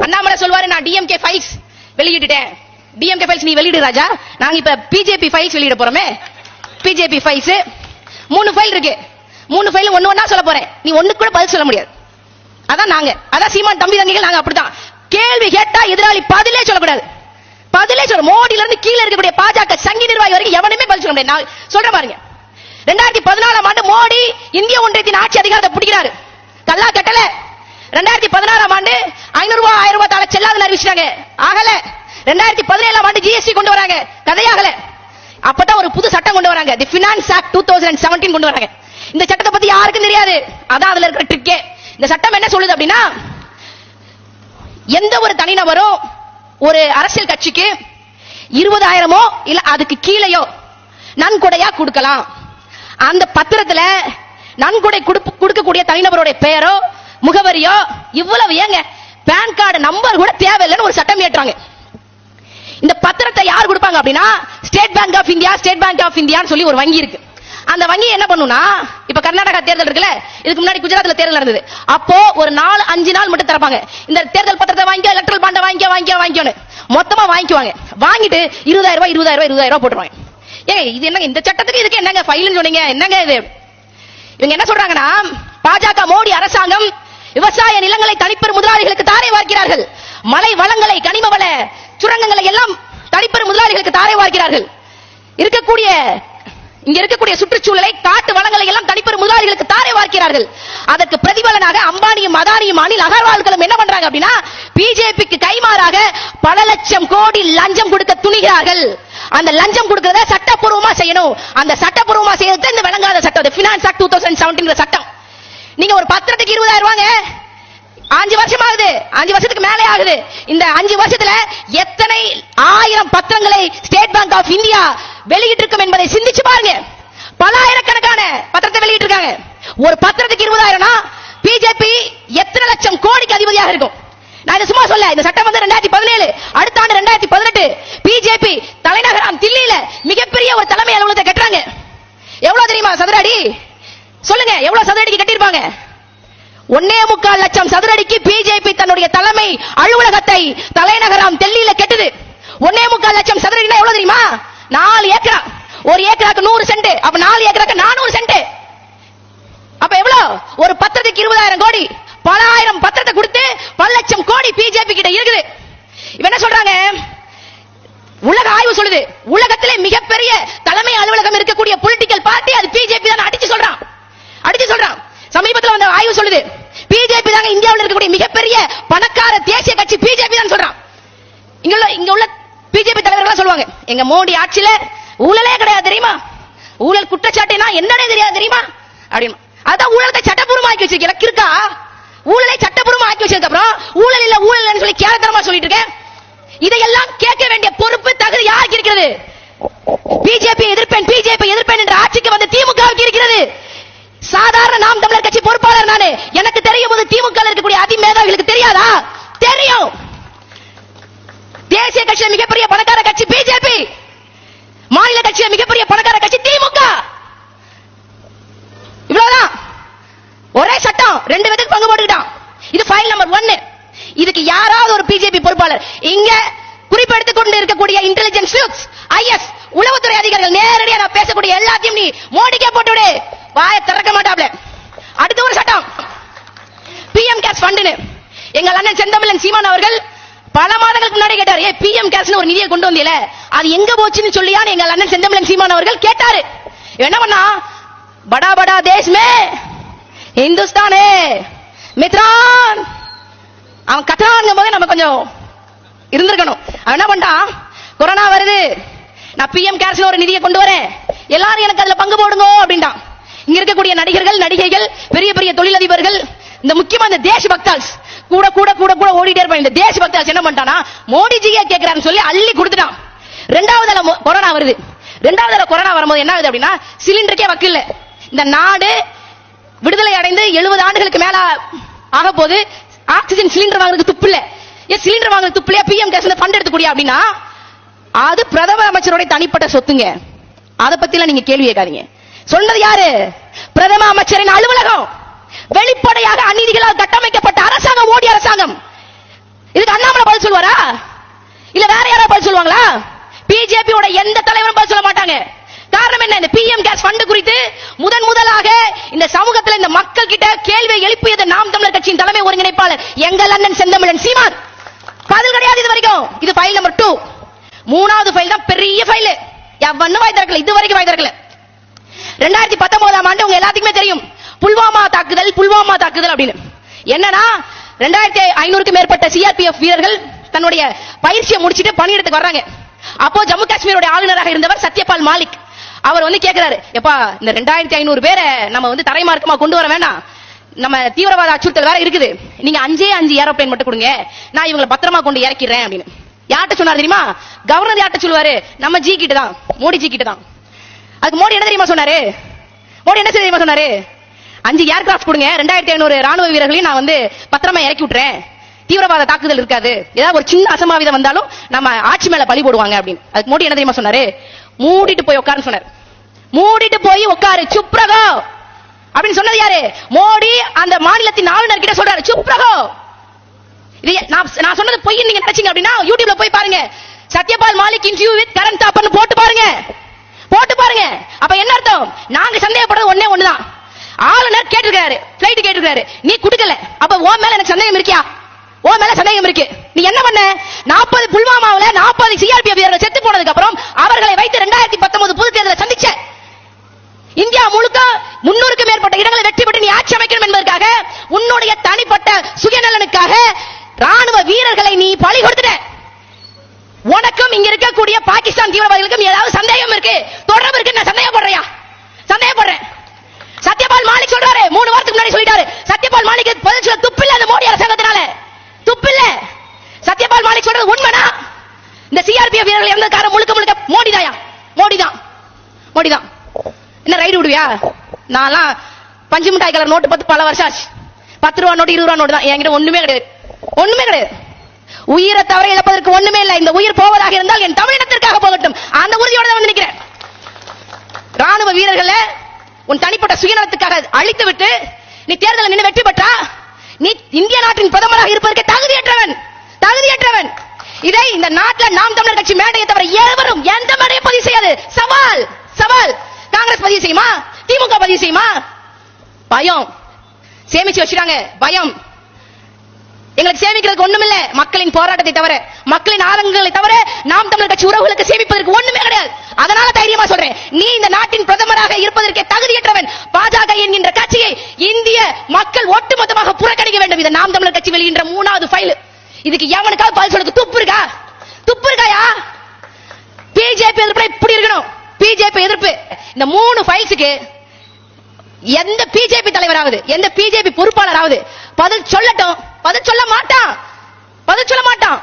அண்ணாமலை சொல்வாரு, நான் DMK files வெளியிட்டுட்டேன். DMK files நீ வெளியிடு ராஜா, நாங்க இப்ப பிஜேபி ஃபைல்ஸ் வெளியிட போறோமே. பிஜேபி ஃபைல்ஸ் 3 ஃபைல் இருக்கு. 3 ஃபைல் ஒன்னு ஒன்னா சொல்ல போறேன், நீ ஒண்ணு கூட பதில் சொல்ல முடியாது. அதான் நாங்க, அதான் சீமான் தம்பி தங்கிகள், நாங்க அப்படிதான். கேள்வி கேட்டா எதிராளி பதிலே சொல்லக்கூடாது. பதிலே சொல்ல, மோடியில இருந்து கீழே இருக்கக்கூடிய பாஜக சங்கி நிர்வாகி வரைக்கும் எவனுமே பதில் சொல்ல முடியாது. நான் சொல்றேன் பாருங்க, 2014ஆம் ஆண்டு மோடி இந்திய ஒன்றியத்தின் ஆட்சி அதிகாரத்தை பிடிக்கிறாரு. கல்லா கட்டல. 2016ஆம் ஆண்டு 500 ரூபாய் 1000 ரூபாய் தால செல்லாதுன்னு அறிவிச்சாங்க, ஆகல. 2017ஆம் ஆண்டு ஜிஎஸ்டி கொண்டு வராங்க, கதையாகல. அப்பதான் ஒரு புது சட்டம் கொண்டு வராங்க, தி ஃபினான்ஸ் ஆக்ட் 2017 கொண்டு வராங்க. இந்த சட்டத்தை பத்தி யாருக்கும் தெரியாது, அதான் அதுல இருக்கிற ட்ரிக்கே. இந்த சட்டம் என்ன சொல்லுது அப்படின்னா, எந்த ஒரு தனிநபரும் ஒரு அரசியல் கட்சிக்கு 20,000 இல்ல அதுக்கு கீழேயோ நன்கொடையா கொடுக்கலாம். அந்த பத்திரத்துல நன்கொடை கொடுக்கக்கூடிய தனிநபருடைய பெயரோ முகவரியோ இவ்வளவு ஏங்க பான் கார்டு நம்பர் கூட தேவையில்லைன்னு ஒரு சட்டம் ஏற்றாங்க. இந்த பத்திரத்தை யார் கொடுப்பாங்க அப்படின்னா, state bank of India. State bank of இந்தியான்னு சொல்லி ஒரு வங்கி இருக்கு. அந்த வங்கி என்ன பண்ணுனா, இப்ப கர்நாடகா தேர்தல் இருக்குல்ல, இதுக்கு முன்னாடி குஜராத்ல தேர்தல் நடந்தது. அப்போ ஒரு 4-5 நாள் மட்டும் தரப்பாங்க. இந்த தேர்தல் பத்திரத்தை வாங்கிக்க, எலக்ட்ரல் பாண்ட வாங்கிக்கோன்னு மொத்தமா வாங்கிக்குவாங்க. வாங்கிட்டு 20,000 ரூபாய் 20,000 ரூபாய் போட்டுருவாங்க. ஏங்க இது என்னங்க, இந்த சட்டத்துக்கு இதுக்கு என்னங்க ஃபைல்னு சொன்னீங்க, என்னங்க இது? இவங்க என்ன சொல்றாங்கன்னா, பாஜக மோடி அரசாங்கம் விவசாய நிலங்களை தனிப்பெரும் முதலாளிகளுக்கு தாரை வார்க்கிறார்கள். மலை வளங்களை, கனிம வள சுரங்கங்களை எல்லாம் தனிப்பெரும் முதலாளிகளுக்கு தாரை வார்க்கிறார்கள். இங்க இருக்கக்கூடிய சுற்றுச்சூழலை, காட்டு வளங்களை எல்லாம் தனிப்பெரும் முதலாளிகளுக்கு தாரை வார்க்கிறார்கள். அதற்கு பிரதிபலனாக அம்பானியும் அதானியும் அனில் அகர்வால்களும் என்ன பண்றாங்க அப்படின்னா, பிஜேபிக்கு கைமாறாக பல லட்சம் கோடி லஞ்சம் கொடுக்க துணிகிறார்கள். அந்த லஞ்சம் கொடுக்கறத சட்டப்பூர்வமா செய்யணும். அந்த சட்டப்பூர்வமா செய்யறது இந்த விளங்காத சட்டம், ஃபினான்ஸ் ஆக்ட் 2017 சட்டம். நீங்க ஒரு பத்திரத்துக்கு 20,000 ரூபாங்க, 5 வருஷம் ஆகுது, 5 வருஷத்துக்கு மேலே ஆகுது. இந்த 5 வருஷத்துல எத்தனை 1000 பத்திரங்களை ஸ்டேட் பேங்க் ஆஃப் இந்தியா வெளியிட்டு இருக்கும் என்பதை சிந்திச்சு பாருங்க. பல ஆயிரக்கணக்கான பத்திரத்தை வெளியிட்டு இருக்காங்க. ஒரு பத்திரத்துக்கு 20,000 பிஜேபி எத்தனை லட்சம் கோடிக்கு அதிபதியாக இருக்கும். நான் இதை சும்மா சொல்ல, இந்த சட்டம் வந்து 2017, அடுத்த ஆண்டு 2018 பிஜேபி தலைநகரம் தில்லியில மிகப்பெரிய ஒரு தலைமை அலுவலகத்தை கட்டுறாங்க. எவ்வளவு தெரியுமா சதுர அடி? சொல்லுங்க, எவ்வளவு சதுர அடிக்கு கட்டியிருப்பாங்க? 1.25 லட்சம் சதுர அடிக்கு பிஜேபி தன்னுடைய தலைமை அலுவலகத்தை தலைநகரம் டெல்லியில கெட்டுது. 1.25 லட்சம் சதுர அடினா எவ்வளவு தெரியுமா? 4 ஏக்கரா. ஒரு ஏக்கராக்கு 100 சென்ட், அப்ப 4 ஏக்கராக்கு 400 சென்ட். அப்ப எவ்வளவு? ஒரு பத்திரத்துக்கு 20,000 கோடி. பல ஆயிரம் பத்திரத்தை கொடுத்து பல லட்சம் கோடி பிஜேபி கிட்ட இருக்குது. இவ என்ன சொல்றாங்க? உலக ஆய்வு சொல்லுது, உலகத்திலே மிகப்பெரிய தலைமை அலுவலகம் இருக்கக்கூடிய பொலிட்டிக்கல் பார்ட்டி அது பிஜேபி தான். அடிச்சு சொல்றான். சமீபத்தில் வந்த ஆய்வு சொல்லுது, பிஜேபி தாங்க இந்தியாவில் இருக்கக்கூடிய மிகப்பெரிய பணக்கார தேசிய கட்சி பிஜேபி தான் சொல்றான். இங்க உள்ள பிஜேபி தலைவர்கள் சொல்லுவாங்க, எங்க மோடி ஆட்சியில ஊழலே கிடையாது தெரியுமா, ஊழல் குற்றச்சாட்டுனா என்னன்னே தெரியாது தெரியுமா அப்படின்னு. அதான் ஊழலை சட்டப்பூர்வமா ஆக்கி வச்சிருக்க. எனக்கு இருக்கா? ஊழலை சட்டப்பூர்வமா ஆக்கி வச்சதுக்கு அப்புறம் ஊழல் இல்ல ஊழல் இல்லன்னு சொல்லி கேரளமா சொல்லிட்டு இருக்கேன். இதையெல்லாம் கேட்க வேண்டிய பொறுப்பு தகுதி யாருக்கு இருக்கிறது? பிஜேபி எதிர்ப்பேன் என்ற ஆட்சிக்கு வந்து திமுகவுக்கு இருக்கிறது. சாதாரண நாம் தமிழர் கட்சி பொறுப்பாளர் நானே, எனக்கு தெரியும் போது திமுக இருக்கக்கூடிய அதிமேதாவிகளுக்கு தெரியாதா? தெரியும். தேசிய கட்சியில் மிகப்பெரிய பணக்கார கட்சி பிஜேபி, மாநில கட்சியில் மிகப்பெரிய பணக்கார கட்சி திமுக. இவ்வளவுதான். ஒரே சட்டம், 2 பேருக்கு பங்கு போட்டுக்கிட்டான். இது ஃபைல் நம்பர் 1. இதுக்கு யாராவது ஒரு பிஜேபி பொறுப்பாளர் இங்க குறிப்பெடுத்துக் கொண்டு இருக்கக்கூடிய இன்டெலிஜென்ஸ் லூக்ஸ், ஐஎஸ் உளவுத்துறை அதிகாரிகள் நேரடியா நான் பேசக்கூடிய எல்லாத்தையும் நீ மோடிக்கே போட்டுவிடு, வாயை திறக்க மாட்டாப்ல. அடுத்த ஒரு சட்டம், பிஎம் கேர்ஸ் ஃபண்ட். எங்கள் அண்ணன் செந்தமிழன் சீமான் அவர்கள் பல மாதங்களுக்கு முன்னாடி கேட்டார், பிஎம் கேர்ஸ் ஒரு நிதியை கொண்டு வந்தீல அது எங்க போச்சுன்னு சொல்லியான்னு எங்கள் அண்ணன் செந்தமிழன் சீமான் அவர்கள் கேட்டாரு. என்ன பண்ணா, படா படா தேஷ் மே இந்துஸ்தானே மித்ரான், அவன் கத்துறான் போது நம்ம கொஞ்சம் இருந்திருக்கணும். அவன் என்ன பண்ணான், கொரோனா வருது, நான் பிஎம் கேர்ஸ் ஒரு நிதியை கொண்டு வரேன், எல்லாரும் எனக்கு அதுல பங்கு போடுங்க அப்படின்ட்டான். இங்க இருக்கக்கூடிய நடிகர்கள், நடிகைகள், பெரிய பெரிய தொழிலதிபர்கள், இந்த முக்கியமா இந்த தேச பக்தால்ஸ் கூட கூட கூட கூட ஓடிட்டே இருப்பாங்க. இந்த தேச பக்தால்ஸ் என்ன பண்ணிட்டானா, மோடிஜியே கேட்கிறான்னு சொல்லி அள்ளி கொடுத்துட்டான். 2வது கொரோனா வருது. 2வது கொரோனா வரும்போது என்ன ஆகுது அப்படின்னா, சிலிண்டருக்கே வக்கில்ல. இந்த நாடு விடுதலை அடைந்து 70 ஆண்டுகளுக்கு மேல ஆக போது, ஆக்சிஜன் சிலிண்டர் வாங்குறதுக்கு துப்பு இல்ல. சிலிண்டர் வாங்குறது துப்பு இல்லையா, பிஎம் கேர்ஸ் ஃபண்ட் எடுத்துக்கூடிய அப்படின்னா அது பிரதமர் அமைச்சருடைய தனிப்பட்ட சொத்துங்க. அதை பத்தி நீங்க கேள்வி கேட்காதீங்க. சொன்னது யாரு? பிரதம அமைச்சரின் அலுவலகம். வெளிப்படையாக அநீதிகளால் கட்டமைக்கப்பட்ட அரசாங்கம் மோடி அரசாங்கம். இதுக்கு அண்ணாமலை பதில் சொல்வாரா? இல்ல வேற யாராவது பதில் சொல்லுவாங்களா? பிஜேபியோட எந்த தலைவரும் பதில் சொல்ல மாட்டாங்க. காரணம் என்ன? இந்த பிஎம் கேஸ் ஃபண்ட் குறித்து முதலாக இந்த சமூகத்தில் இந்த மக்கள் கிட்ட கேள்வி எழுப்பியது நாம் தமிழர் கட்சியின் தலைமை ஒருங்கிணைப்பாளர் எங்கள் அண்ணன் செந்தமிழன் சீமான். பதில் கிடையாது இது வரைக்கும். இது ஃபைல் நம்பர் 2. மூணாவது ஃபைல் தான் பெரிய ஃபைல். எவனும் வாய் திறக்கல, இது வரைக்கும் வாய் திறக்கல. 2019ஆம் ஆண்டு உங்க எல்லாத்துக்குமே தெரியும் புல்வாமா தாக்குதல் அப்படின்னு. என்னன்னா 2500க்கும் மேற்பட்ட சிஆர்பிஎஃப் வீரர்கள் தன்னுடைய பயிற்சியை முடிச்சிட்டு பணியிடத்துக்கு வர்றாங்க. அப்போ ஜம்மு காஷ்மீரோட ஆளுநராக இருந்தவர் சத்யபால் மாலிக் அவர் வந்து கேட்கிறாரு, எப்பா இந்த 2500 பேரை நம்ம வந்து தரைமார்க்கமா கொண்டு வர வேண்டாம், நம்ம தீவிரவாத அச்சுறுத்தல் வேற இருக்குது, நீங்க 5 ஏரோப்ளேன் மட்டும் கொடுங்க, நான் இவங்களை பத்திரமா கொண்டு இறக்கிறேன் அப்படின்னு. யார்கிட்ட சொன்னார் தெரியுமா? கவர்னர் யார்கிட்ட சொல்லுவாரு? நம்ம ஜி கிட்ட தான், மோடி ஜி கிட்ட தான். அதுக்கு மோடி என்ன தெரியுமா சொன்னாரு? 5 ஏர்கிராஃப்ட் கொடுங்க, 2500 ராணுவ வீரர்களையும் நான் வந்து பத்திரமா இறக்கி விட்டுறேன், தீவிரவாத தாக்குதல் இருக்காது, ஏதாவது ஒரு சின்ன அசம்பாவிதம் வந்தாலும் நம்ம ஆட்சி மேல பழி போடுவாங்க அப்படின்னு. அதுக்கு மோடி என்ன தெரியுமா சொன்னாரு? மூடிட்டு போய் உட்காருன்னு சொன்னார். மூடிட்டு போய் உட்காரு, சுப்ரகோ அப்படின்னு சொன்னது யாரு? மோடி அந்த மாநிலத்தின் ஆளுநர் கிட்ட சொல்றாரு, சுப்ரகோ. இது நான் சொன்னது பொய் நீங்க நினைச்சீங்க அப்படின்னா யூடியூப்ல போய் பாருங்க, சத்யபால் மாலிக் இன்டர்வியூ வித் கரண் தாப்பர்னு போட்டு பாருங்க. அப்ப என்ன அர்த்தம்? நாங்க சந்தேகப்படுறது ஒண்ணுதான், ஆளுநர் கேட்டிருக்காரு, பிளைட் கேட்டிருக்காரு, நீ குடுக்கல, அப்ப ஓ மேல எனக்கு சந்தேகம் இருக்கியா? ஓ மேல சந்தேகம் இருக்கு. நீ என்ன பண்ண? 40 புல்வாமாவுல 40 சிஆர்பிஎஃப் வீரர்கள் செத்து போனதுக்கு அப்புறம் அவர்களை வைத்து 2019 பொது தேர்தலை சந்திச்ச. இந்தியா முழுக்க 300க்கும் மேற்பட்ட இடங்களை வெற்றி பெற்று நீ ஆட்சி அமைக்கணும் என்பதற்காக உன்னுடைய தனிப்பட்ட சுயநலனுக்காக ராணுவ வீரர்களை நீ பலி கொடுத்துட்ட. உனக்கும் இங்க இருக்கக்கூடிய பாகிஸ்தான் தீவிரவாதிகளுக்கும் ஏதாவது சந்தேகம் இருக்கு, தொடர்பு இருக்கு, நான் சந்தேகப்படுறேன். சத்யபால் மாலிக் சொல்றாரு, 3 வாரத்துக்கு முன்னாடி சொல்லிட்டாரு, சத்யபால் மாலிக் பதில் சொல்ல துப்பில்ல அந்த மோடி அரசாங்கத்தினால, துப்பில்ல. சத்யபால் மாலிக் சொல்றது உண்மைனா இந்த சிஆர்பிஎஃப் வீரர்கள் இறந்த காரணம் முழுக்க மோடி தான். என்ன ரைடு விடுவியா? நான்லாம் பஞ்சு மிட்டாய் கலர் நோட்டு பார்த்து பல வருஷம் ஆச்சு. 10 ரூபா நோட்டு 20 ரூபா நோட்டு தான். என்கிட்ட ஒண்ணுமே கிடையாது. உயிரை தவிர இழப்பதற்கு ஒண்ணுமே இல்லை. இந்த உயிர் போவதாக இருந்தால் என் தமிழினத்திற்காக போகட்டும், அந்த உறுதியோட தான் வந்து நிற்கிறேன். ராணுவ வீரர்களை உன் தனிப்பட்ட சுயநலத்துக்காக அழித்து விட்டு நீ தேர்தலில் நின்று வெற்றி பெற்றா நீ இந்திய நாட்டின் பிரதமராக இருப்பதற்கு தகுதியற்றவன். இதை இந்த நாட்டில் நாம் தமிழர் கட்சி மேடையை தவிர எவரும் எந்த மேடையை பதிவு செய்யாது. சவால். காங்கிரஸ் பதிவு செய்யுமா? திமுக பதிவு செய்யுமா? பயம் சேமிச்சு வச்சிருக்காங்க. பயம் எங்களுக்கு சேமிக்கிறதுக்கு ஒண்ணுமில்ல. மக்களின் போராட்டத்தை தவிர, மக்களின் ஆதங்கங்களை தவிர நாம் தமிழர் கட்சி உறவுகளுக்கு சேமிப்பதற்கு ஒண்ணுமே கிடையாது. அதனால தைரியமா சொல்றேன், நீ இந்த நாட்டின் பிரதமராக இருப்பதற்கு தகுதியற்றவன். பாஜக என்கின்ற கட்சியை இந்திய மக்கள் ஒட்டுமொத்தமாக புறக்கணிக்க வேண்டும். இது நாம் தமிழர் கட்சி வெளியின்ற 3வது ஃபைல். இதுக்கு எவனுக்காவது பதில் சொல்றதுக்கு துப்பு இருக்காயா? பிஜேபி எதிர்ப்பு இப்படி இருக்கணும். பிஜேபி எதிர்ப்பு இந்த 3 ஃபைல்ஸுக்கு எந்த பிஜேபி தலைவராவது, எந்த பிஜேபி பொறுப்பாளராவது பதில் சொல்ல மாட்டான்.